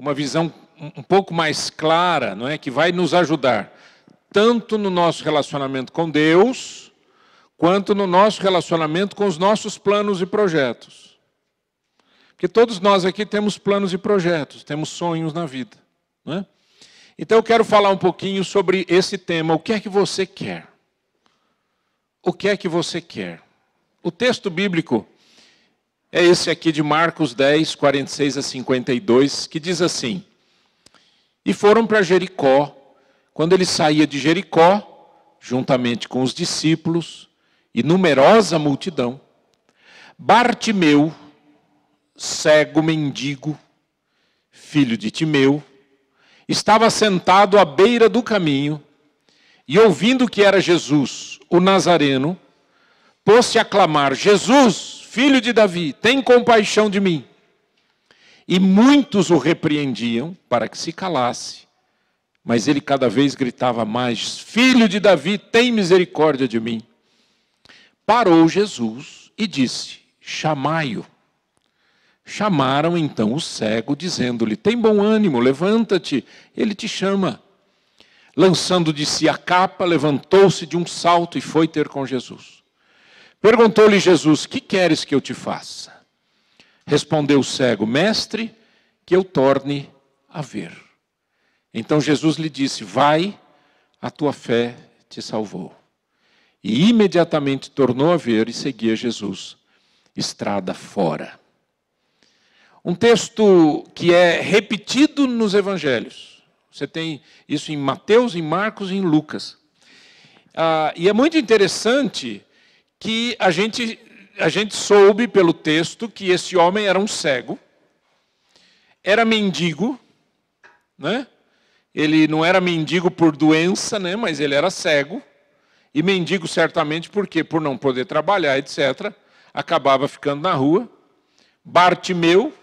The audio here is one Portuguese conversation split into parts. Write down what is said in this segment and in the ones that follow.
uma visão um pouco mais clara, não é? Que vai nos ajudar tanto no nosso relacionamento com Deus, quanto no nosso relacionamento com os nossos planos e projetos. Porque todos nós aqui temos planos e projetos, temos sonhos na vida, não é? Então eu quero falar um pouquinho sobre esse tema, o que é que você quer? O que é que você quer? O texto bíblico é esse aqui de Marcos 10, 46 a 52, que diz assim: E foram para Jericó. Quando ele saía de Jericó, juntamente com os discípulos e numerosa multidão, Bartimeu, cego mendigo, filho de Timeu, estava sentado à beira do caminho e, ouvindo que era Jesus, o Nazareno, pôs-se a clamar: Jesus, filho de Davi, tem compaixão de mim. E muitos o repreendiam para que se calasse. Mas ele cada vez gritava mais: Filho de Davi, tem misericórdia de mim. Parou Jesus e disse: Chamai-o. Chamaram então o cego, dizendo-lhe: Tem bom ânimo, levanta-te, ele te chama. Lançando de si a capa, levantou-se de um salto e foi ter com Jesus. Perguntou-lhe Jesus: Que queres que eu te faça? Respondeu o cego: Mestre, que eu torne a ver. Então Jesus lhe disse: Vai, a tua fé te salvou. E imediatamente tornou a ver e seguia Jesus, estrada fora. Um texto que é repetido nos evangelhos. Você tem isso em Mateus, em Marcos e em Lucas. E é muito interessante que a gente soube pelo texto que esse homem era um cego, era mendigo, né? Ele não era mendigo por doença, né? Mas ele era cego, e mendigo certamente porque, por não poder trabalhar, etc., acabava ficando na rua. Bartimeu,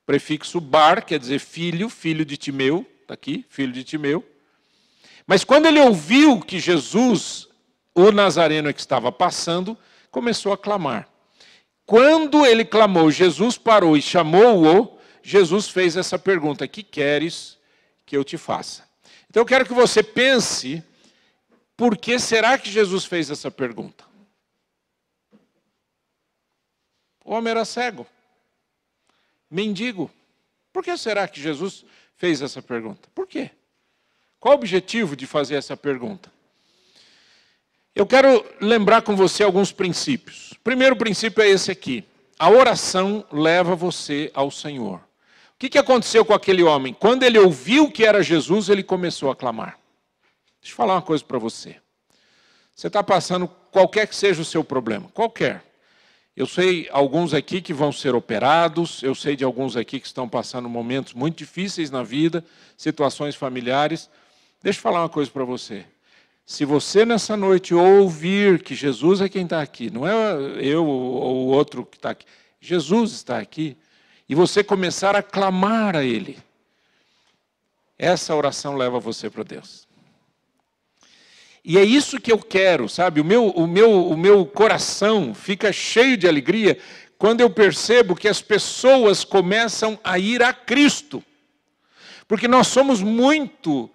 prefixo bar, quer dizer filho, filho de Timeu, está aqui, filho de Timeu. Mas quando ele ouviu que Jesus, o Nazareno que estava passando, começou a clamar. Quando ele clamou, Jesus parou e chamou-o, Jesus fez essa pergunta: Que queres que eu te faça? Então eu quero que você pense, por que será que Jesus fez essa pergunta? O homem era cego, mendigo. Por que será que Jesus fez essa pergunta? Por quê? Qual o objetivo de fazer essa pergunta? Eu quero lembrar com você alguns princípios. O primeiro princípio é esse aqui: a oração leva você ao Senhor. O que aconteceu com aquele homem? Quando ele ouviu que era Jesus, ele começou a clamar. Deixa eu falar uma coisa para você. Você está passando qualquer que seja o seu problema, qualquer. Eu sei alguns aqui que vão ser operados, eu sei de alguns aqui que estão passando momentos muito difíceis na vida, situações familiares. Deixa eu falar uma coisa para você. Se você nessa noite ouvir que Jesus é quem está aqui, não é eu ou o outro que está aqui, Jesus está aqui, e você começar a clamar a Ele, essa oração leva você para Deus. E é isso que eu quero, sabe? O meu coração fica cheio de alegria quando eu percebo que as pessoas começam a ir a Cristo. Porque nós somos muito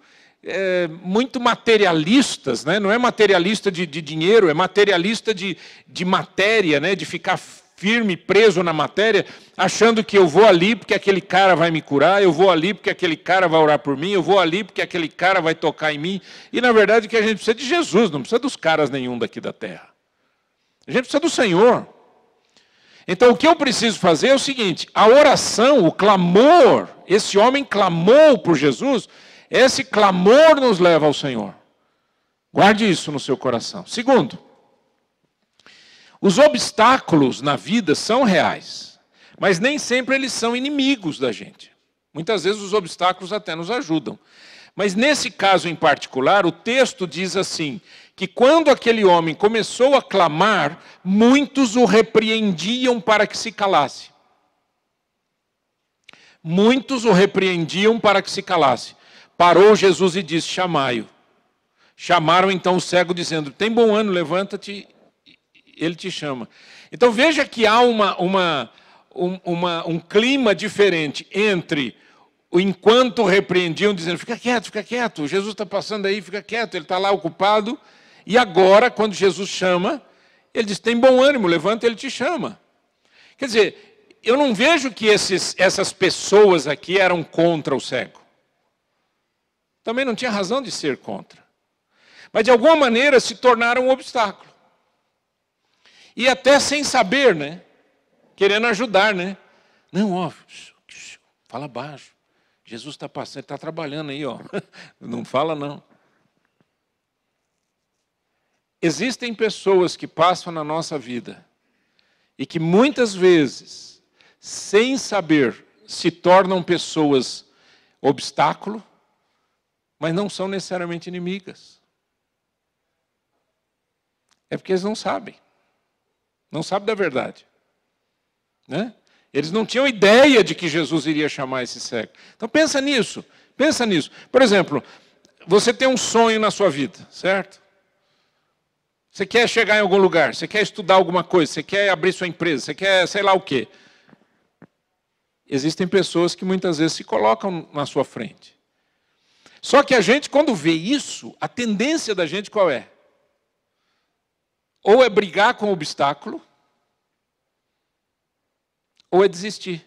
materialistas, né? Não é materialista de dinheiro, é materialista de matéria, né? De ficar firme, preso na matéria, achando que eu vou ali porque aquele cara vai me curar, eu vou ali porque aquele cara vai orar por mim, eu vou ali porque aquele cara vai tocar em mim. E na verdade que a gente precisa de Jesus, não precisa dos caras nenhum daqui da terra. A gente precisa do Senhor. Então o que eu preciso fazer é o seguinte: a oração, o clamor, esse homem clamou por Jesus, esse clamor nos leva ao Senhor. Guarde isso no seu coração. Segundo, os obstáculos na vida são reais, mas nem sempre eles são inimigos da gente. Muitas vezes os obstáculos até nos ajudam. Mas nesse caso em particular, o texto diz assim, que quando aquele homem começou a clamar, muitos o repreendiam para que se calasse. Muitos o repreendiam para que se calasse. Parou Jesus e disse: chamai-o. Chamaram então o cego dizendo: tem bom ânimo, levanta-te, ele te chama. Então veja que há um clima diferente entre enquanto repreendiam, dizendo, fica quieto, Jesus está passando aí, fica quieto, ele está lá ocupado. E agora, quando Jesus chama, ele diz, tem bom ânimo, levanta, ele te chama. Quer dizer, eu não vejo que essas pessoas aqui eram contra o cego. Também não tinha razão de ser contra. Mas, de alguma maneira, se tornaram um obstáculo. E até sem saber, né? Querendo ajudar, né? Não, ó, fala baixo. Jesus está passando, ele está trabalhando aí, ó. Não fala, não. Existem pessoas que passam na nossa vida e que muitas vezes, sem saber, se tornam pessoas obstáculo, mas não são necessariamente inimigas. É porque eles não sabem. Não sabem da verdade. Né? Eles não tinham ideia de que Jesus iria chamar esse cego. Então pensa nisso. Pensa nisso. Por exemplo, você tem um sonho na sua vida, certo? Você quer chegar em algum lugar, você quer estudar alguma coisa, você quer abrir sua empresa, você quer sei lá o quê. Existem pessoas que muitas vezes se colocam na sua frente. Só que a gente, quando vê isso, a tendência da gente qual é? Ou é brigar com o obstáculo, ou é desistir.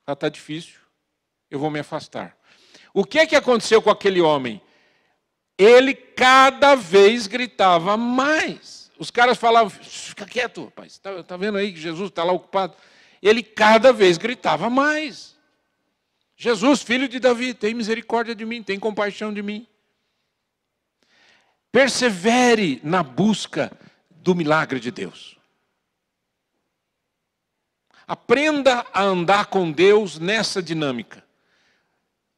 Ah, está difícil, eu vou me afastar. O que é que aconteceu com aquele homem? Ele cada vez gritava mais. Os caras falavam, fica quieto, rapaz, está vendo aí que Jesus está lá ocupado? Ele cada vez gritava mais. Jesus, filho de Davi, tem misericórdia de mim, tem compaixão de mim. Persevere na busca do milagre de Deus. Aprenda a andar com Deus nessa dinâmica.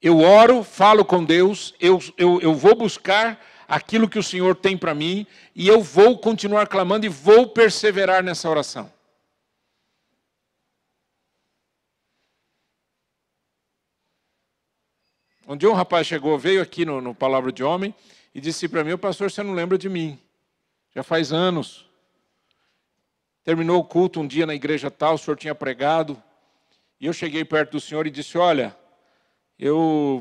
Eu oro, falo com Deus, eu vou buscar aquilo que o Senhor tem para mim e eu vou continuar clamando e vou perseverar nessa oração. Um dia um rapaz chegou, veio aqui no Palavra de Homem e disse para mim, pastor, você não lembra de mim? Já faz anos. Terminou o culto um dia na igreja tal, o senhor tinha pregado. E eu cheguei perto do senhor e disse, olha,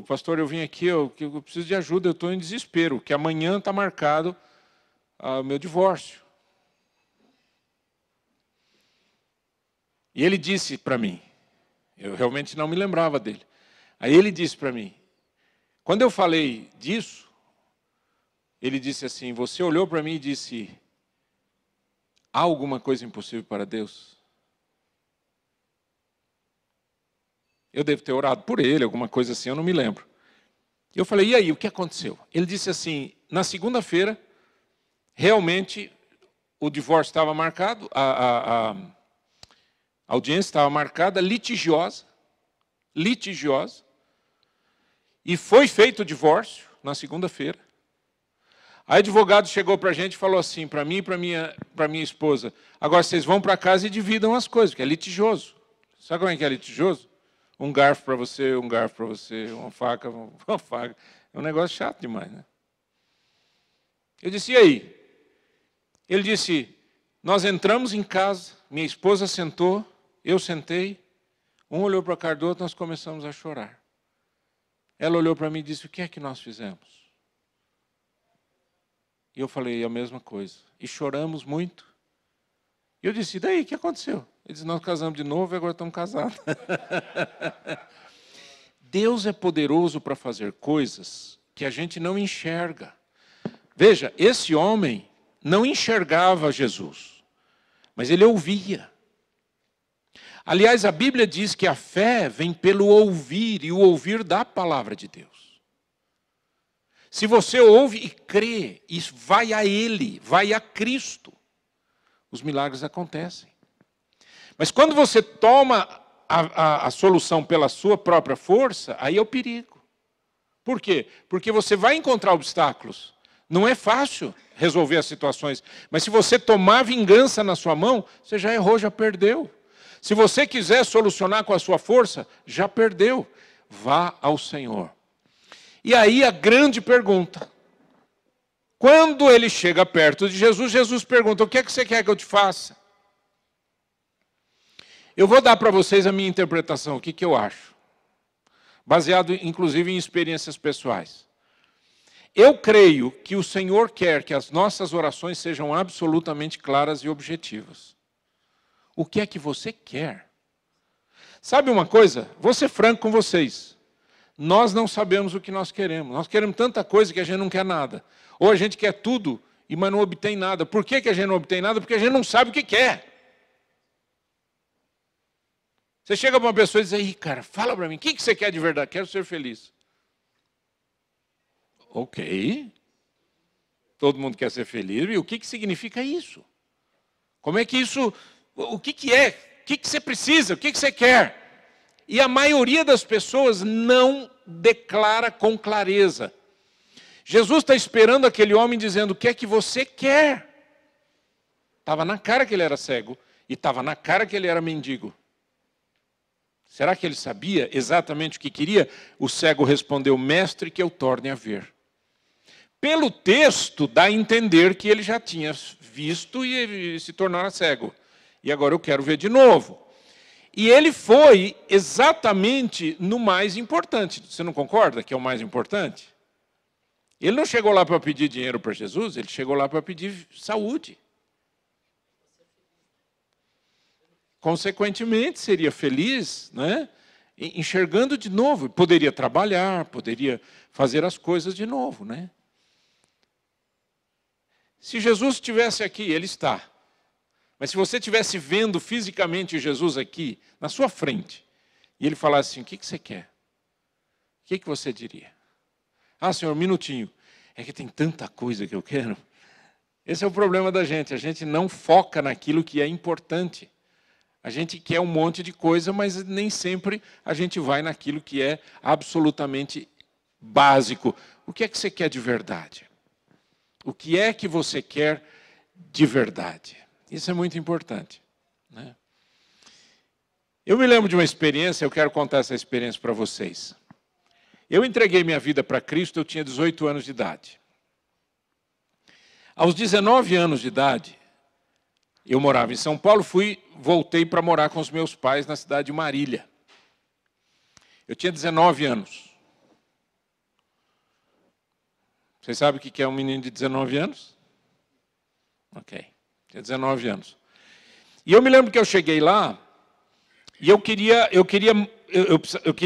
pastor, eu vim aqui, eu preciso de ajuda, eu estou em desespero, que amanhã está marcado o meu divórcio. E ele disse para mim, eu realmente não me lembrava dele. Aí ele disse para mim, quando eu falei disso, ele disse assim, você olhou para mim e disse, há alguma coisa impossível para Deus? Eu devo ter orado por ele, alguma coisa assim, eu não me lembro. E eu falei, e aí, o que aconteceu? Ele disse assim, na segunda-feira, realmente, o divórcio estava marcado, a audiência estava marcada, litigiosa, e foi feito o divórcio na segunda-feira. Aí o advogado chegou para a gente e falou assim, para mim e para minha esposa, agora vocês vão para casa e dividam as coisas, porque é litigioso. Sabe como é que é litigioso? Um garfo para você, uma faca, uma faca. É um negócio chato demais, né? Eu disse, e aí? Ele disse, nós entramos em casa, minha esposa sentou, eu sentei, um olhou para a cara do outro, nós começamos a chorar. Ela olhou para mim e disse, o que é que nós fizemos? E eu falei a mesma coisa. E choramos muito. E eu disse, e daí, o que aconteceu? Ele disse, nós casamos de novo e agora estamos casados. Deus é poderoso para fazer coisas que a gente não enxerga. Veja, esse homem não enxergava Jesus, mas ele ouvia. Aliás, a Bíblia diz que a fé vem pelo ouvir, e o ouvir da palavra de Deus. Se você ouve e crê, e vai a Ele, vai a Cristo, os milagres acontecem. Mas quando você toma a solução pela sua própria força, aí é o perigo. Por quê? Porque você vai encontrar obstáculos. Não é fácil resolver as situações. Mas se você tomar vingança na sua mão, você já errou, já perdeu. Se você quiser solucionar com a sua força, já perdeu. Vá ao Senhor. E aí a grande pergunta. Quando ele chega perto de Jesus, Jesus pergunta, o que é que você quer que eu te faça? Eu vou dar para vocês a minha interpretação, o que eu acho. Baseado, inclusive, em experiências pessoais. Eu creio que o Senhor quer que as nossas orações sejam absolutamente claras e objetivas. O que é que você quer? Sabe uma coisa? Vou ser franco com vocês. Nós não sabemos o que nós queremos. Nós queremos tanta coisa que a gente não quer nada. Ou a gente quer tudo, mas não obtém nada. Por que a gente não obtém nada? Porque a gente não sabe o que quer. Você chega para uma pessoa e diz, aí, cara, fala para mim, o que você quer de verdade? Quero ser feliz. Ok. Todo mundo quer ser feliz. E o que significa isso? Como é que isso... O que é? O que você precisa? O que você quer? E a maioria das pessoas não declara com clareza. Jesus está esperando aquele homem dizendo, o que é que você quer? Estava na cara que ele era cego e estava na cara que ele era mendigo. Será que ele sabia exatamente o que queria? O cego respondeu, mestre, que eu torne a ver. Pelo texto, dá a entender que ele já tinha visto e se tornara cego. E agora eu quero ver de novo. E ele foi exatamente no mais importante. Você não concorda que é o mais importante? Ele não chegou lá para pedir dinheiro para Jesus, ele chegou lá para pedir saúde. Consequentemente, seria feliz, né? Enxergando de novo. Poderia trabalhar, poderia fazer as coisas de novo, né? Se Jesus estivesse aqui, ele está. Mas se você estivesse vendo fisicamente Jesus aqui, na sua frente, e ele falasse assim, o que você quer? O que você diria? Ah, senhor, um minutinho. É que tem tanta coisa que eu quero. Esse é o problema da gente. A gente não foca naquilo que é importante. A gente quer um monte de coisa, mas nem sempre a gente vai naquilo que é absolutamente básico. O que é que você quer de verdade? O que é que você quer de verdade? Isso é muito importante, né? Eu me lembro de uma experiência, eu quero contar essa experiência para vocês. Eu entreguei minha vida para Cristo, eu tinha 18 anos de idade. Aos 19 anos de idade, eu morava em São Paulo, voltei para morar com os meus pais na cidade de Marília. Eu tinha 19 anos. Vocês sabem o que é um menino de 19 anos? Ok, tinha 19 anos. E eu me lembro que eu cheguei lá e eu queria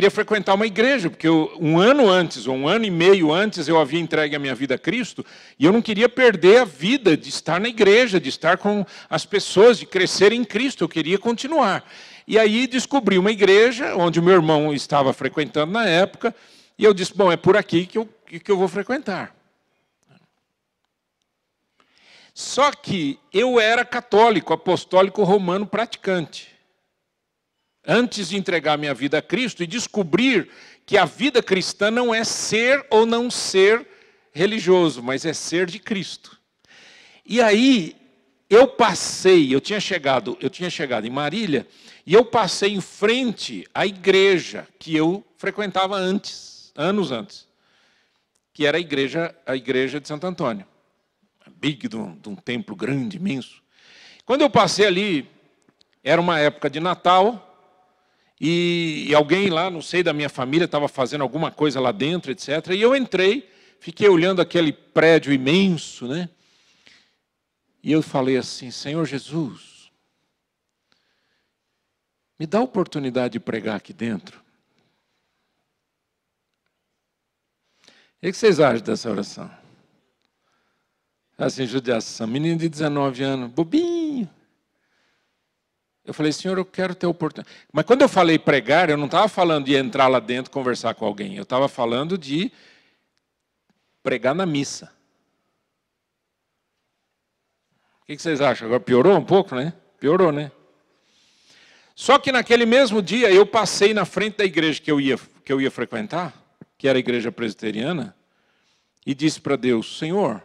frequentar uma igreja, porque um ano antes, ou um ano e meio antes, eu havia entregue a minha vida a Cristo, e eu não queria perder a vida de estar na igreja, de estar com as pessoas, de crescer em Cristo, eu queria continuar. E aí descobri uma igreja, onde o meu irmão estava frequentando na época, e eu disse, bom, é por aqui que eu vou frequentar. Só que eu era católico, apostólico romano praticante. Antes de entregar minha vida a Cristo e descobrir que a vida cristã não é ser ou não ser religioso, mas é ser de Cristo. E aí eu tinha chegado em Marília, e eu passei em frente à igreja que eu frequentava antes, anos antes, que era a igreja de Santo Antônio. Big, de um templo grande, imenso. Quando eu passei ali, era uma época de Natal, e alguém lá, não sei, da minha família, estava fazendo alguma coisa lá dentro, etc. E eu entrei, fiquei olhando aquele prédio imenso, né? E eu falei assim, Senhor Jesus, me dá a oportunidade de pregar aqui dentro. O que vocês acham dessa oração? Assim, judiação. Menino de 19 anos, bobinho. Eu falei, Senhor, eu quero ter oportunidade. Mas quando eu falei pregar, eu não estava falando de entrar lá dentro e conversar com alguém. Eu estava falando de pregar na missa. O que vocês acham? Agora piorou um pouco, né? Piorou, né? Só que naquele mesmo dia, eu passei na frente da igreja que eu ia frequentar, que era a igreja presbiteriana, e disse para Deus, Senhor,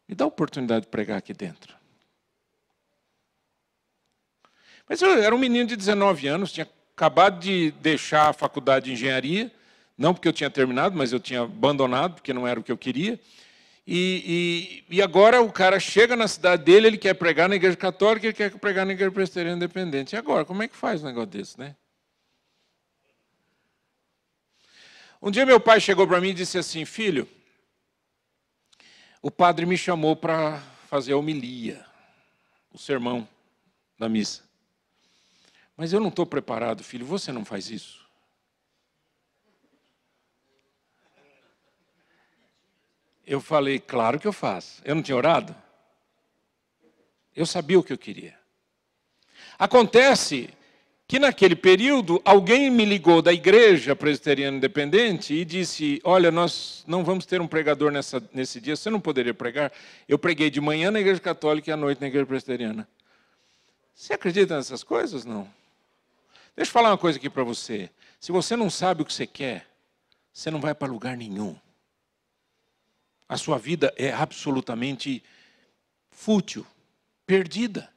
me dá a oportunidade de pregar aqui dentro. Mas eu era um menino de 19 anos, tinha acabado de deixar a faculdade de engenharia, não porque eu tinha terminado, mas eu tinha abandonado, porque não era o que eu queria. E agora o cara chega na cidade dele, ele quer pregar na igreja católica, ele quer pregar na igreja presbiteriana independente. E agora, como é que faz um negócio desse, né? Um dia meu pai chegou para mim e disse assim: filho, o padre me chamou para fazer a homilia, o sermão da missa. Mas eu não estou preparado, filho, você não faz isso? Eu falei, claro que eu faço. Eu não tinha orado? Eu sabia o que eu queria. Acontece que naquele período, alguém me ligou da igreja presbiteriana independente e disse, olha, nós não vamos ter um pregador nesse dia, você não poderia pregar? Eu preguei de manhã na igreja católica e à noite na igreja presbiteriana. Você acredita nessas coisas? Não. Deixa eu falar uma coisa aqui para você. Se você não sabe o que você quer, você não vai para lugar nenhum. A sua vida é absolutamente fútil, perdida.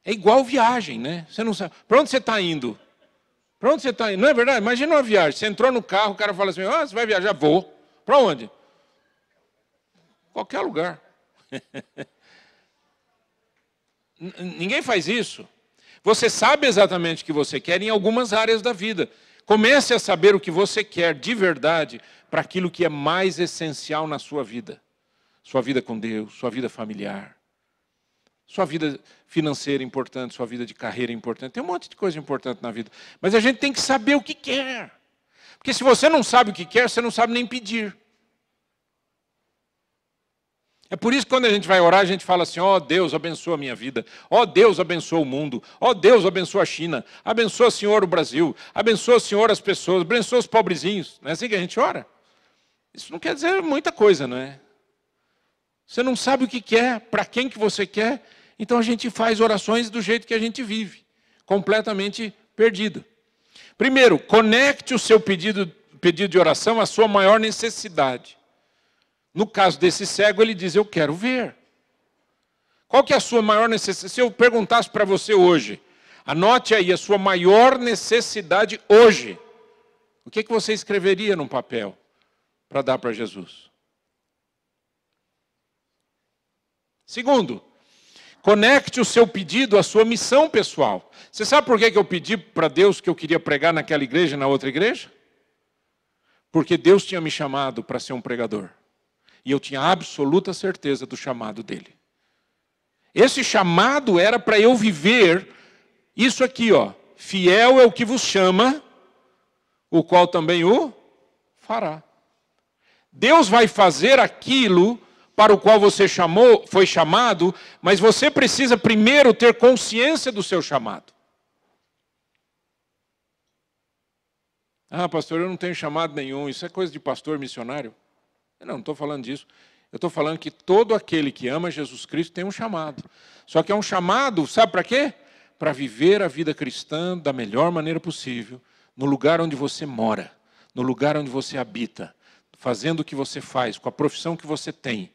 É igual viagem, né? Você não sabe. Para onde você está indo? Para onde você está indo? Não é verdade? Imagina uma viagem. Você entrou no carro, o cara fala assim, você vai viajar? Vou. Para onde? Qualquer lugar. Ninguém faz isso. Você sabe exatamente o que você quer em algumas áreas da vida. Comece a saber o que você quer de verdade para aquilo que é mais essencial na sua vida. Sua vida com Deus, sua vida familiar. Sua vida financeira é importante, sua vida de carreira é importante. Tem um monte de coisa importante na vida. Mas a gente tem que saber o que quer. Porque se você não sabe o que quer, você não sabe nem pedir. É por isso que quando a gente vai orar, a gente fala assim, ó Deus, abençoa a minha vida. Ó Deus, abençoa o mundo. Ó Deus, abençoa a China. Abençoa, Senhor, o Brasil. Abençoa, Senhor, as pessoas. Abençoa os pobrezinhos. Não é assim que a gente ora? Isso não quer dizer muita coisa, não é? Você não sabe o que quer, para quem que você quer. Então a gente faz orações do jeito que a gente vive, completamente perdido. Primeiro, conecte o seu pedido de oração à sua maior necessidade. No caso desse cego, ele diz, eu quero ver. Qual que é a sua maior necessidade? Se eu perguntasse para você hoje, anote aí a sua maior necessidade hoje. O que você escreveria num papel para dar para Jesus? Segundo, conecte o seu pedido à sua missão pessoal. Você sabe por que eu pedi para Deus que eu queria pregar naquela igreja e na outra igreja? Porque Deus tinha me chamado para ser um pregador. E eu tinha absoluta certeza do chamado dele. Esse chamado era para eu viver isso aqui, ó. Fiel é o que vos chama, o qual também o fará. Deus vai fazer aquilo para o qual você foi chamado, mas você precisa primeiro ter consciência do seu chamado. Ah, pastor, eu não tenho chamado nenhum, isso é coisa de pastor missionário. Eu não estou falando disso. Eu estou falando que todo aquele que ama Jesus Cristo tem um chamado. Só que é um chamado, sabe para quê? Para viver a vida cristã da melhor maneira possível, no lugar onde você mora, no lugar onde você habita, fazendo o que você faz, com a profissão que você tem,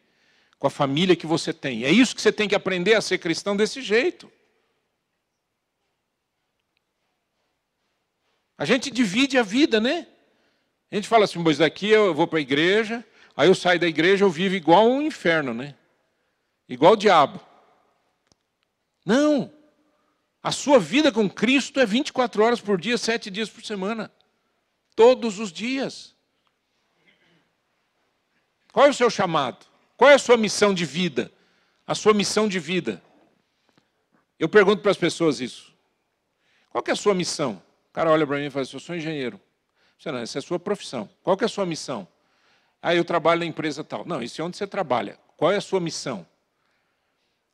com a família que você tem. É isso que você tem que aprender a ser cristão desse jeito. A gente divide a vida, né? A gente fala assim, pois daqui eu vou para a igreja, aí eu saio da igreja, eu vivo igual um inferno, né? Igual o diabo. Não. A sua vida com Cristo é 24 horas por dia, 7 dias por semana. Todos os dias. Qual é o seu chamado? Qual é a sua missão de vida? A sua missão de vida. Eu pergunto para as pessoas isso. Qual que é a sua missão? O cara olha para mim e fala assim, eu sou engenheiro. Não, essa é a sua profissão. Qual que é a sua missão? Ah, eu trabalho na empresa tal. Não, isso é onde você trabalha. Qual é a sua missão?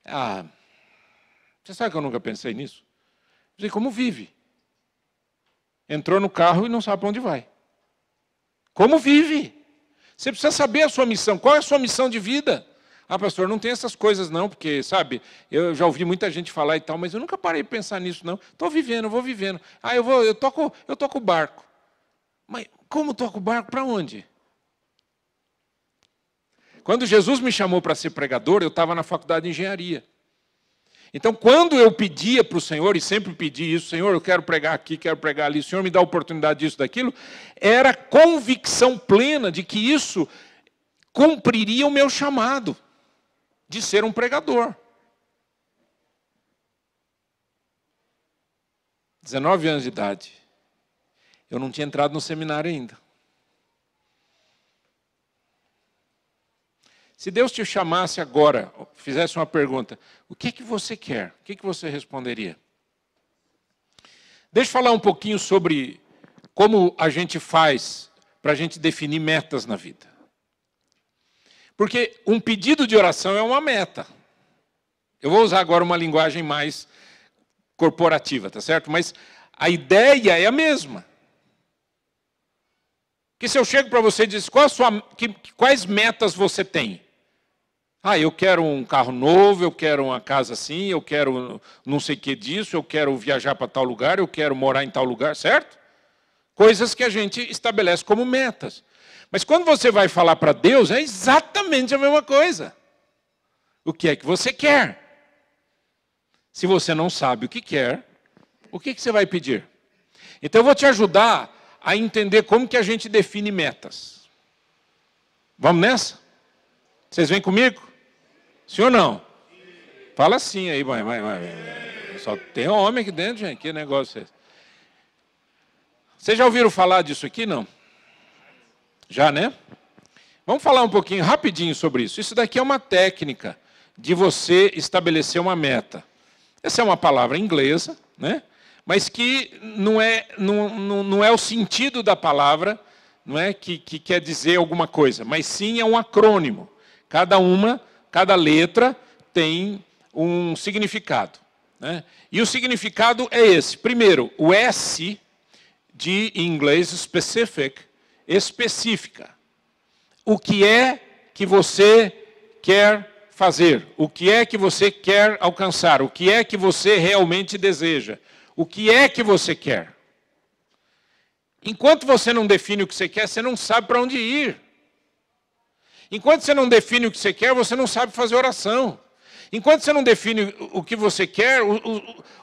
Ah, você sabe que eu nunca pensei nisso? Eu sei, como vive? Entrou no carro e não sabe para onde vai. Como vive? Você precisa saber a sua missão. Qual é a sua missão de vida? Ah, pastor, não tem essas coisas não, porque, sabe, eu já ouvi muita gente falar e tal, mas eu nunca parei de pensar nisso não. Estou vivendo, eu vou vivendo. Ah, eu toco o barco. Mas como toco o barco? Para onde? Quando Jesus me chamou para ser pregador, eu estava na faculdade de engenharia. Então, quando eu pedia para o Senhor, e sempre pedi isso, Senhor, eu quero pregar aqui, quero pregar ali, o Senhor me dá a oportunidade disso, daquilo, era convicção plena de que isso cumpriria o meu chamado de ser um pregador. 19 anos de idade. Eu não tinha entrado no seminário ainda. Se Deus te chamasse agora, fizesse uma pergunta, o que é que você quer? O que é que você responderia? Deixa eu falar um pouquinho sobre como a gente faz para a gente definir metas na vida. Porque um pedido de oração é uma meta. Eu vou usar agora uma linguagem mais corporativa, tá certo? Mas a ideia é a mesma. Que se eu chego para você e diz, quais metas você tem? Eu quero um carro novo, eu quero uma casa assim, eu quero não sei o que disso, eu quero viajar para tal lugar, eu quero morar em tal lugar, certo? Coisas que a gente estabelece como metas. Mas quando você vai falar para Deus, é exatamente a mesma coisa. O que é que você quer? Se você não sabe o que quer, o que você vai pedir? Então eu vou te ajudar a entender como que a gente define metas. Vamos nessa? Vocês vêm comigo? Sim ou não? Fala sim aí, vai. Só tem homem aqui dentro, gente. Que negócio é esse? Vocês já ouviram falar disso aqui, não? Já, né? Vamos falar um pouquinho, rapidinho sobre isso. Isso daqui é uma técnica de você estabelecer uma meta. Essa é uma palavra inglesa, né? Mas que não é o sentido da palavra, não é que quer dizer alguma coisa, mas sim é um acrônimo. Cada letra tem um significado, né? E o significado é esse. Primeiro, o S, de em inglês, specific, específica. O que é que você quer fazer? O que é que você quer alcançar? O que é que você realmente deseja? O que é que você quer? Enquanto você não define o que você quer, você não sabe para onde ir. Enquanto você não define o que você quer, você não sabe fazer oração. Enquanto você não define o que você quer,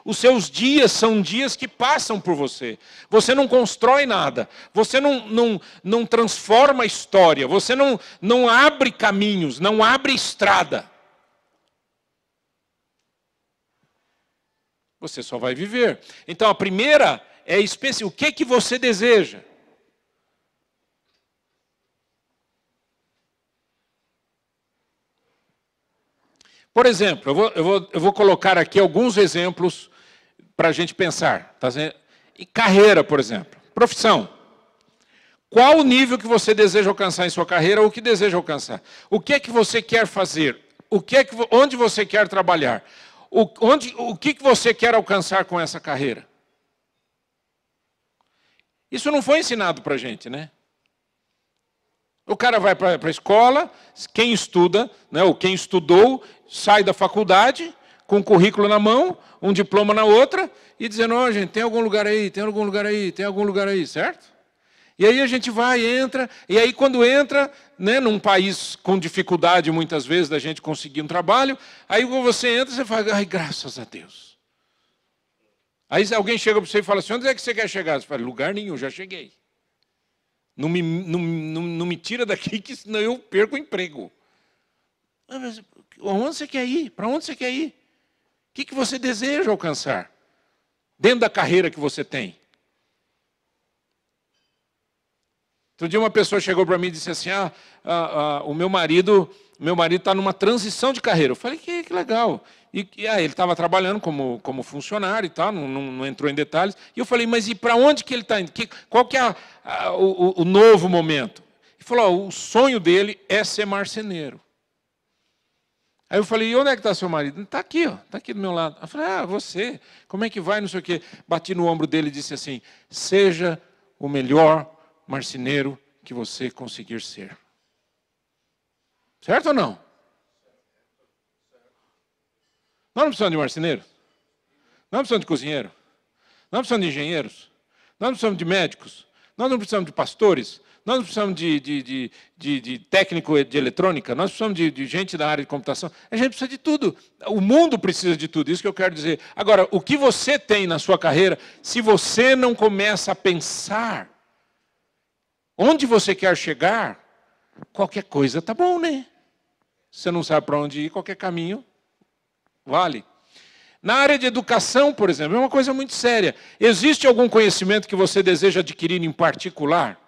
os seus dias são dias que passam por você. Você não constrói nada. Você não transforma a história. Você não abre caminhos, não abre estrada. Você só vai viver. Então, a primeira é específica. O que você deseja? Por exemplo, eu vou colocar aqui alguns exemplos para a gente pensar. Tá? E carreira, por exemplo. Profissão. Qual o nível que você deseja alcançar em sua carreira ou o que deseja alcançar? O que é que você quer fazer? Onde você quer trabalhar? O que você quer alcançar com essa carreira? Isso não foi ensinado para a gente, né? O cara vai para a escola, quem estuda, né, ou quem estudou, sai da faculdade com um currículo na mão, um diploma na outra, e dizendo, gente, tem algum lugar aí, tem algum lugar aí, tem algum lugar aí, certo? E aí a gente vai, entra, e aí quando entra, né, num país com dificuldade muitas vezes da gente conseguir um trabalho, aí quando você entra, você fala, ai, graças a Deus. Aí alguém chega para você e fala assim, onde é que você quer chegar? Você fala, lugar nenhum, já cheguei. Não me tira daqui, que senão eu perco o emprego. Mas onde você quer ir? Para onde você quer ir? O que você deseja alcançar? Dentro da carreira que você tem. Outro dia uma pessoa chegou para mim e disse assim, o meu marido está numa transição de carreira. Eu falei, que legal. Ele estava trabalhando como funcionário e tal, não entrou em detalhes. E eu falei, mas e para onde que ele está indo? Qual que é o novo momento? Ele falou, o sonho dele é ser marceneiro. Aí eu falei, e onde é que está seu marido? Está aqui, está aqui do meu lado. Eu falei, você, como é que vai, não sei o quê. Bati no ombro dele e disse assim, seja o melhor marceneiro que você conseguir ser. Certo ou não? Nós não precisamos de marceneiro? Nós não precisamos de cozinheiro? Nós não precisamos de engenheiros? Nós não precisamos de médicos? Nós não precisamos de pastores? Nós não precisamos de técnico de eletrônica? Nós precisamos de gente da área de computação? A gente precisa de tudo. O mundo precisa de tudo, isso que eu quero dizer. Agora, o que você tem na sua carreira, se você não começa a pensar onde você quer chegar, qualquer coisa tá bom, né? Se você não sabe para onde ir, qualquer caminho vale. Na área de educação, por exemplo, é uma coisa muito séria. Existe algum conhecimento que você deseja adquirir em particular?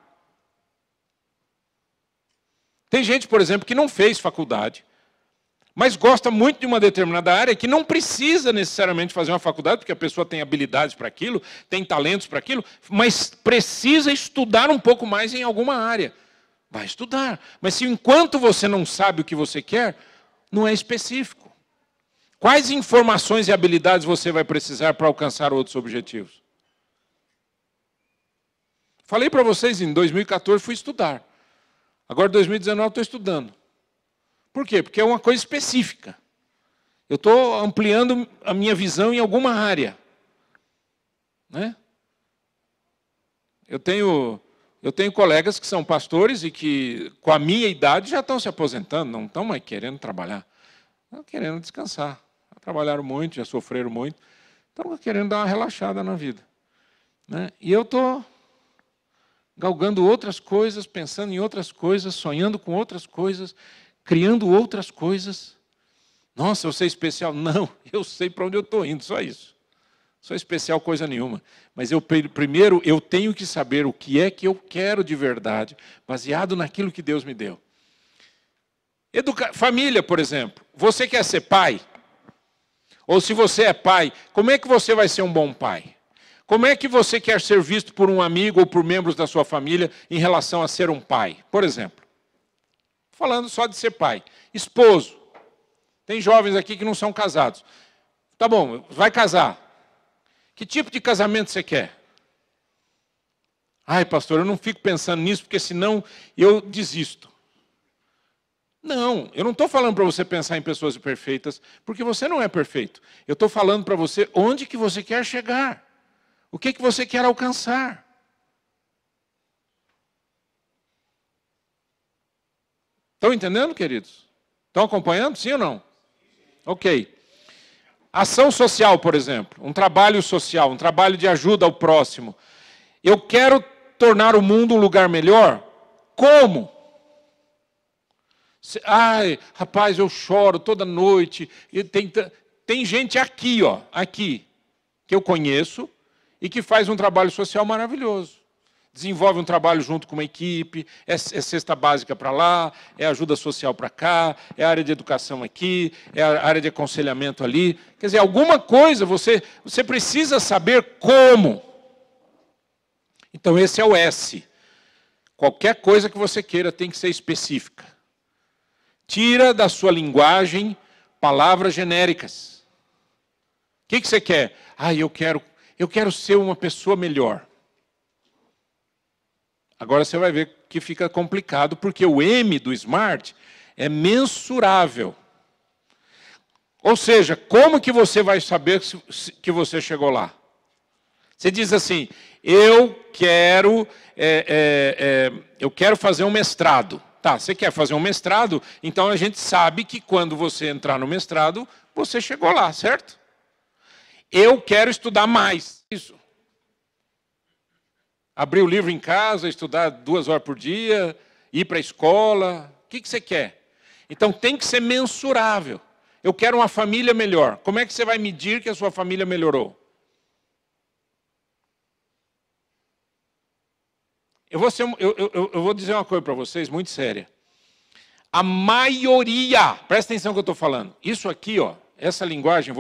Tem gente, por exemplo, que não fez faculdade, mas gosta muito de uma determinada área que não precisa necessariamente fazer uma faculdade, porque a pessoa tem habilidades para aquilo, tem talentos para aquilo, mas precisa estudar um pouco mais em alguma área. Vai estudar. Mas se enquanto você não sabe o que você quer, não é específico. Quais informações e habilidades você vai precisar para alcançar outros objetivos? Falei para vocês, em 2014 fui estudar. Agora, em 2019, estou estudando. Por quê? Porque é uma coisa específica. Eu estou ampliando a minha visão em alguma área. Né? Eu tenho colegas que são pastores e que, com a minha idade, já estão se aposentando, não estão mais querendo trabalhar. Estão querendo descansar. Trabalharam muito, já sofreram muito. Estão querendo dar uma relaxada na vida. Né? E eu estou galgando outras coisas, pensando em outras coisas, sonhando com outras coisas, criando outras coisas. Nossa, eu sei especial. Não, eu sei para onde eu estou indo, só isso. Sou especial coisa nenhuma. Mas primeiro eu tenho que saber o que é que eu quero de verdade, baseado naquilo que Deus me deu. Família, por exemplo. Você quer ser pai? Ou se você é pai, como é que você vai ser um bom pai? Como é que você quer ser visto por um amigo ou por membros da sua família em relação a ser um pai? Por exemplo, falando só de ser pai. Esposo. Tem jovens aqui que não são casados. Tá bom, vai casar. Que tipo de casamento você quer? Ai, pastor, eu não fico pensando nisso, porque senão eu desisto. Não, eu não estou falando para você pensar em pessoas perfeitas, porque você não é perfeito. Eu estou falando para você onde que você quer chegar. O que você quer alcançar. Estão entendendo, queridos? Estão acompanhando, sim ou não? Ok. Ação social, por exemplo. Um trabalho social, um trabalho de ajuda ao próximo. Eu quero tornar o mundo um lugar melhor? Como? Ai, rapaz, eu choro toda noite. E tem gente aqui, ó, aqui, que eu conheço e que faz um trabalho social maravilhoso. Desenvolve um trabalho junto com uma equipe, é cesta básica para lá, é ajuda social para cá, é área de educação aqui, é a área de aconselhamento ali. Quer dizer, alguma coisa você precisa saber como. Então, esse é o S. Qualquer coisa que você queira tem que ser específica. Tira da sua linguagem palavras genéricas. O que você quer? Ah, eu quero ser uma pessoa melhor. Agora você vai ver que fica complicado, porque o M do SMART é mensurável. Ou seja, como que você vai saber que você chegou lá? Você diz assim, eu quero fazer um mestrado. Tá, você quer fazer um mestrado, então a gente sabe que quando você entrar no mestrado, você chegou lá, certo? Eu quero estudar mais. Isso. Abrir o livro em casa, estudar 2 horas por dia, ir para a escola. O que você quer? Então tem que ser mensurável. Eu quero uma família melhor. Como é que você vai medir que a sua família melhorou? Eu vou dizer uma coisa para vocês, muito séria. A maioria, presta atenção no que eu estou falando. Isso aqui, ó, essa linguagem,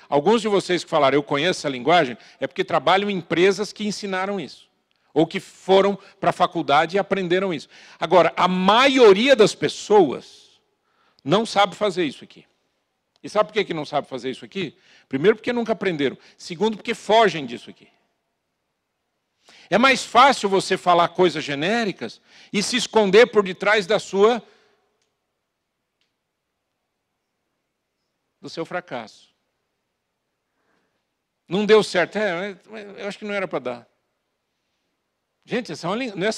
alguns de vocês que falaram, eu conheço essa linguagem, é porque trabalham em empresas que ensinaram isso. Ou que foram para a faculdade e aprenderam isso. Agora, a maioria das pessoas não sabe fazer isso aqui. E sabe por que não sabe fazer isso aqui? Primeiro, porque nunca aprenderam. Segundo, porque fogem disso aqui. É mais fácil você falar coisas genéricas e se esconder por detrás do seu fracasso. Não deu certo. Eu acho que não era para dar. Gente, essa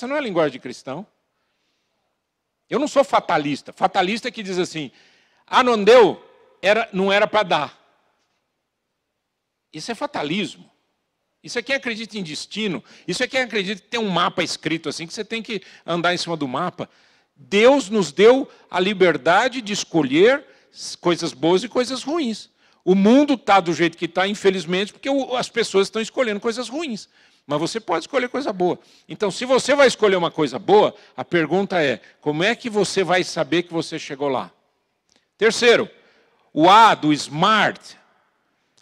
não é a linguagem de cristão. Eu não sou fatalista. Fatalista que diz assim, não deu, não era para dar. Isso é fatalismo. Isso é quem acredita em destino. Isso é quem acredita que tem um mapa escrito assim, que você tem que andar em cima do mapa. Deus nos deu a liberdade de escolher coisas boas e coisas ruins. O mundo está do jeito que está, infelizmente, porque as pessoas estão escolhendo coisas ruins. Mas você pode escolher coisa boa. Então, se você vai escolher uma coisa boa, a pergunta é, como é que você vai saber que você chegou lá? Terceiro, o A do SMART,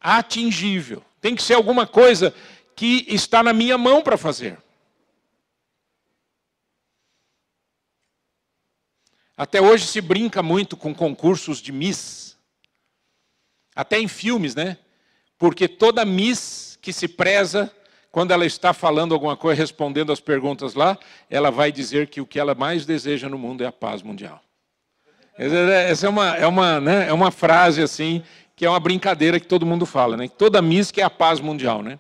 atingível. Tem que ser alguma coisa que está na minha mão para fazer. Até hoje se brinca muito com concursos de Miss. Até em filmes, né? Porque toda Miss que se preza, quando ela está falando alguma coisa, respondendo as perguntas lá, ela vai dizer que o que ela mais deseja no mundo é a paz mundial. Essa é uma frase assim, que é uma brincadeira que todo mundo fala, né? Toda Miss quer a paz mundial, né?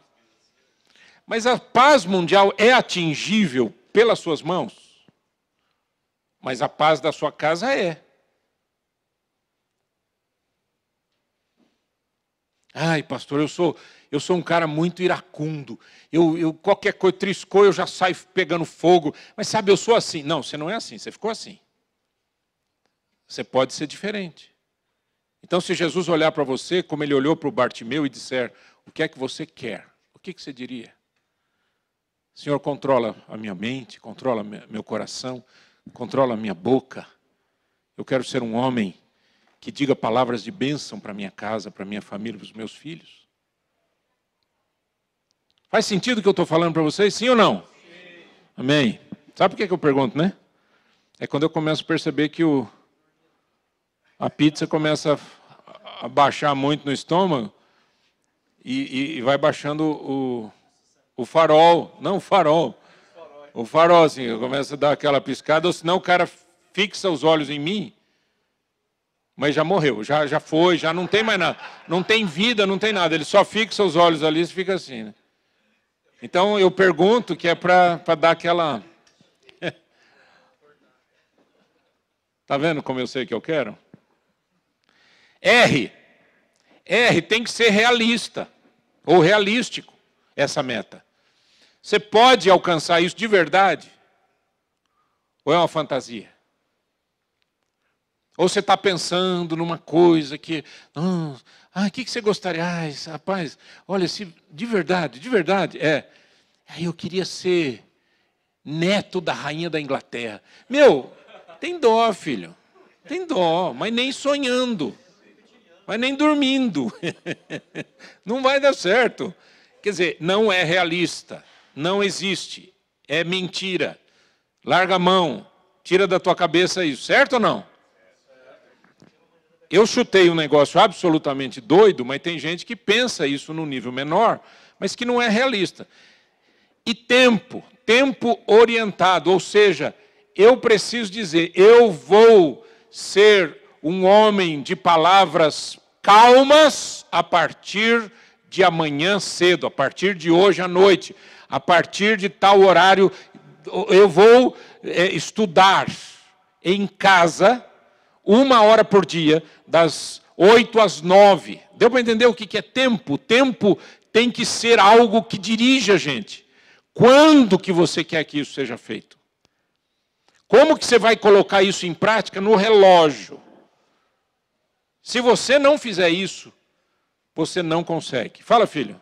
Mas a paz mundial é atingível pelas suas mãos? Mas a paz da sua casa é. Ai, pastor, eu sou um cara muito iracundo. Qualquer coisa triscou, eu já saio pegando fogo. Mas sabe, eu sou assim. Não, você não é assim, você ficou assim. Você pode ser diferente. Então, se Jesus olhar para você, como ele olhou para o Bartimeu e disser, o que é que você quer? O que você diria? Senhor, controla a minha mente, controla meu coração, controla a minha boca. Eu quero ser um homem que diga palavras de bênção para minha casa, para minha família, para os meus filhos. Faz sentido o que eu estou falando para vocês? Sim ou não? Sim. Amém. Sabe por que eu pergunto, né? É quando eu começo a perceber que a pizza começa a baixar muito no estômago e vai baixando o farol. Não o farol. O farol, assim, começa a dar aquela piscada, ou senão o cara fixa os olhos em mim, mas já morreu, já foi, já não tem mais nada. Não tem vida, não tem nada. Ele só fixa os olhos ali e fica assim, né? Então eu pergunto que é para dar aquela... Está vendo como eu sei que eu quero? R tem que ser realista, ou realístico, essa meta. Você pode alcançar isso de verdade? Ou é uma fantasia? Ou você está pensando numa coisa que... o que você gostaria? Rapaz, olha, se de verdade, eu queria ser neto da rainha da Inglaterra. Meu, tem dó, filho. Tem dó, mas nem sonhando. Mas nem dormindo. Não vai dar certo. Quer dizer, não é realista. Não existe. É mentira. Larga a mão. Tira da tua cabeça isso. Certo ou não? Eu chutei um negócio absolutamente doido, mas tem gente que pensa isso num nível menor, mas que não é realista. E tempo orientado, ou seja, eu preciso dizer, eu vou ser um homem de palavras calmas a partir de amanhã cedo, a partir de hoje à noite, a partir de tal horário, eu vou estudar em casa 1 hora por dia, das 8 às 9. Deu para entender o que é tempo? Tempo tem que ser algo que dirige a gente. Quando que você quer que isso seja feito? Como que você vai colocar isso em prática? No relógio. Se você não fizer isso, você não consegue. Fala, filho.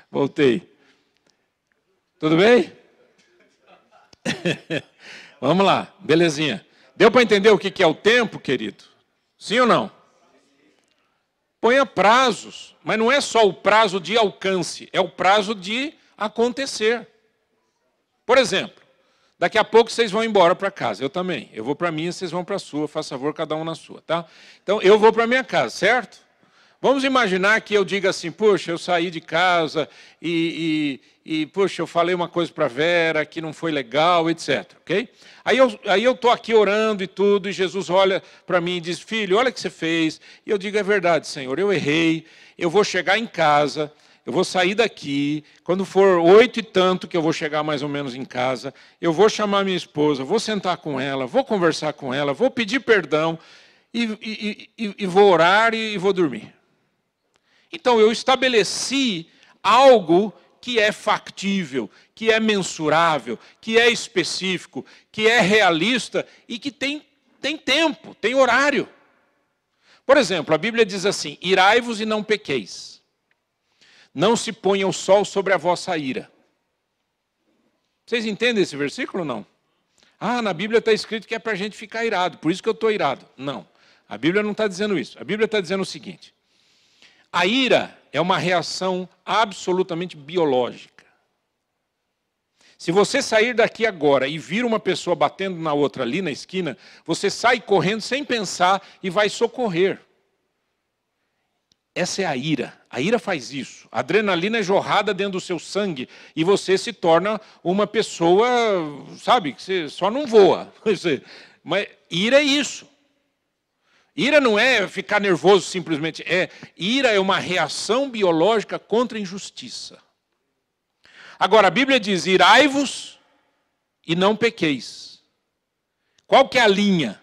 Voltei. Tudo bem? Vamos lá, belezinha. Deu para entender o que é o tempo, querido? Sim ou não? Ponha prazos, mas não é só o prazo de alcance, é o prazo de acontecer. Por exemplo, daqui a pouco vocês vão embora para casa, eu também. Eu vou para a minha, vocês vão para a sua, faz favor, cada um na sua, tá? Então, eu vou para a minha casa, certo? Vamos imaginar que eu diga assim, puxa, eu saí de casa puxa, eu falei uma coisa para a Vera que não foi legal, etc. Ok? Aí eu estou aqui orando e tudo, e Jesus olha para mim e diz, filho, olha o que você fez. E eu digo, é verdade, Senhor, eu errei, eu vou chegar em casa, eu vou sair daqui, quando for 8 e tanto, que eu vou chegar mais ou menos em casa, eu vou chamar minha esposa, vou sentar com ela, vou conversar com ela, vou pedir perdão, e vou orar e vou dormir. Então, eu estabeleci algo que é factível, que é mensurável, que é específico, que é realista e que tem tempo, tem horário. Por exemplo, a Bíblia diz assim: irai-vos e não pequeis. Não se ponha o sol sobre a vossa ira. Vocês entendem esse versículo ou não? Ah, na Bíblia está escrito que é para a gente ficar irado, por isso que eu estou irado. Não, a Bíblia não está dizendo isso. A Bíblia está dizendo o seguinte: a ira é uma reação absolutamente biológica. Se você sair daqui agora e vir uma pessoa batendo na outra ali na esquina, você sai correndo sem pensar e vai socorrer. Essa é a ira. A ira faz isso. A adrenalina é jorrada dentro do seu sangue e você se torna uma pessoa, sabe, que você só não voa. Mas ira é isso. Ira não é ficar nervoso simplesmente. Ira é uma reação biológica contra a injustiça. Agora, a Bíblia diz: irai-vos e não pequeis. Qual que é a linha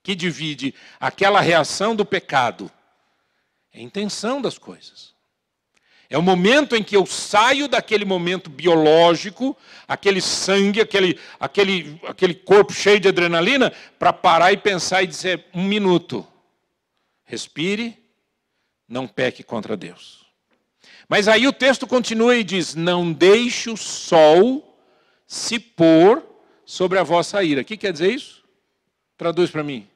que divide aquela reação do pecado? É a intenção das coisas. É o momento em que eu saio daquele momento biológico, aquele sangue, aquele corpo cheio de adrenalina, para parar e pensar e dizer: um minuto, respire, não peque contra Deus. Mas aí o texto continua e diz: não deixe o sol se pôr sobre a vossa ira. O que quer dizer isso? Traduz para mim.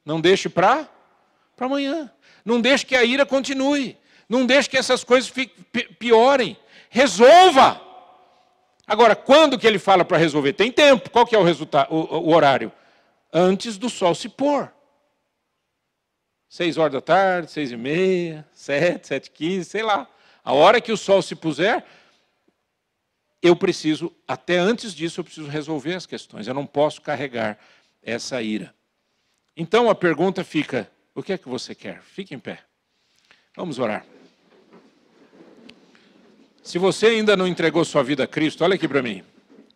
Não deixe para amanhã. Não deixe que a ira continue. Não deixe que essas coisas piorem. Resolva! Agora, quando que ele fala para resolver? Tem tempo. Qual que é o resultado, o horário? Antes do sol se pôr. 6 horas da tarde, 6h30, 7, 7h15, sei lá. A hora que o sol se puser, eu preciso, até antes disso, eu preciso resolver as questões. Eu não posso carregar essa ira. Então a pergunta fica: o que é que você quer? Fique em pé. Vamos orar. Se você ainda não entregou sua vida a Cristo, olha aqui para mim.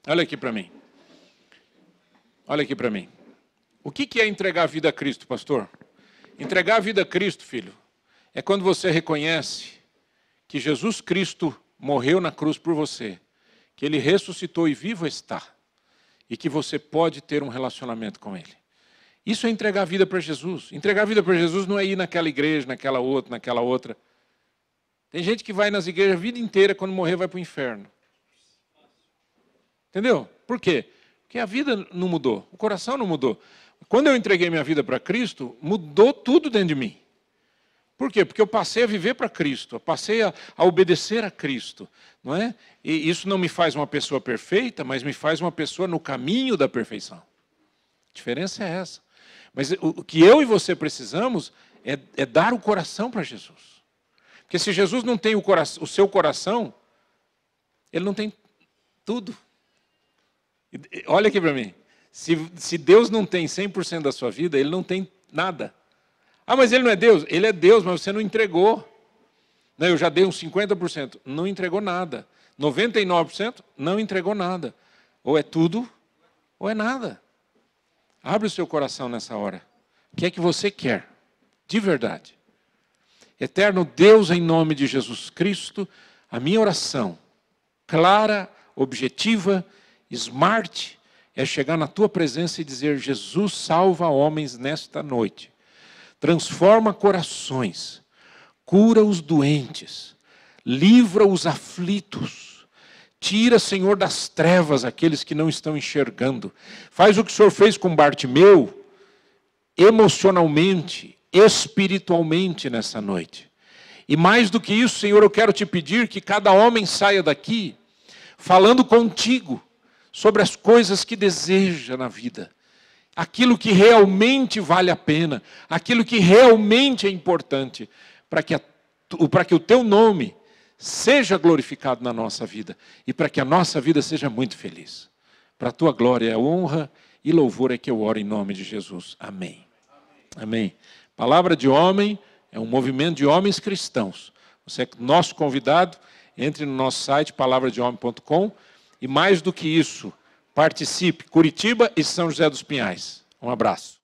Olha aqui para mim. Olha aqui para mim. O que é entregar a vida a Cristo, pastor? Entregar a vida a Cristo, filho, é quando você reconhece que Jesus Cristo morreu na cruz por você, que Ele ressuscitou e vivo está, e que você pode ter um relacionamento com Ele. Isso é entregar a vida para Jesus. Entregar a vida para Jesus não é ir naquela igreja, naquela outra. Tem gente que vai nas igrejas a vida inteira, quando morrer vai para o inferno. Entendeu? Por quê? Porque a vida não mudou, o coração não mudou. Quando eu entreguei minha vida para Cristo, mudou tudo dentro de mim. Por quê? Porque eu passei a viver para Cristo, eu passei a obedecer a Cristo. Não é? E isso não me faz uma pessoa perfeita, mas me faz uma pessoa no caminho da perfeição. A diferença é essa. Mas o que eu e você precisamos é dar o coração para Jesus. Porque se Jesus não tem o seu coração, Ele não tem tudo. Olha aqui para mim. Se Deus não tem 100% da sua vida, Ele não tem nada. Ah, mas Ele não é Deus? Ele é Deus, mas você não entregou. Não, eu já dei uns 50%. Não entregou nada. 99% não entregou nada. Ou é tudo, ou é nada. Abre o seu coração nessa hora. O que é que você quer? De verdade. Eterno Deus, em nome de Jesus Cristo, a minha oração, clara, objetiva, smart, é chegar na tua presença e dizer: Jesus, salva homens nesta noite. Transforma corações, cura os doentes, livra os aflitos. Tira, Senhor, das trevas aqueles que não estão enxergando. Faz o que o Senhor fez com Bartimeu, emocionalmente, espiritualmente nessa noite. E mais do que isso, Senhor, eu quero te pedir que cada homem saia daqui falando contigo sobre as coisas que deseja na vida. Aquilo que realmente vale a pena, aquilo que realmente é importante, para que o teu nome seja glorificado na nossa vida e para que a nossa vida seja muito feliz. Para a tua glória, honra e louvor é que eu oro em nome de Jesus. Amém. Amém. Palavra de Homem é um movimento de homens cristãos. Você é nosso convidado, entre no nosso site palavradehomem.com e mais do que isso, participe. Curitiba e São José dos Pinhais. Um abraço.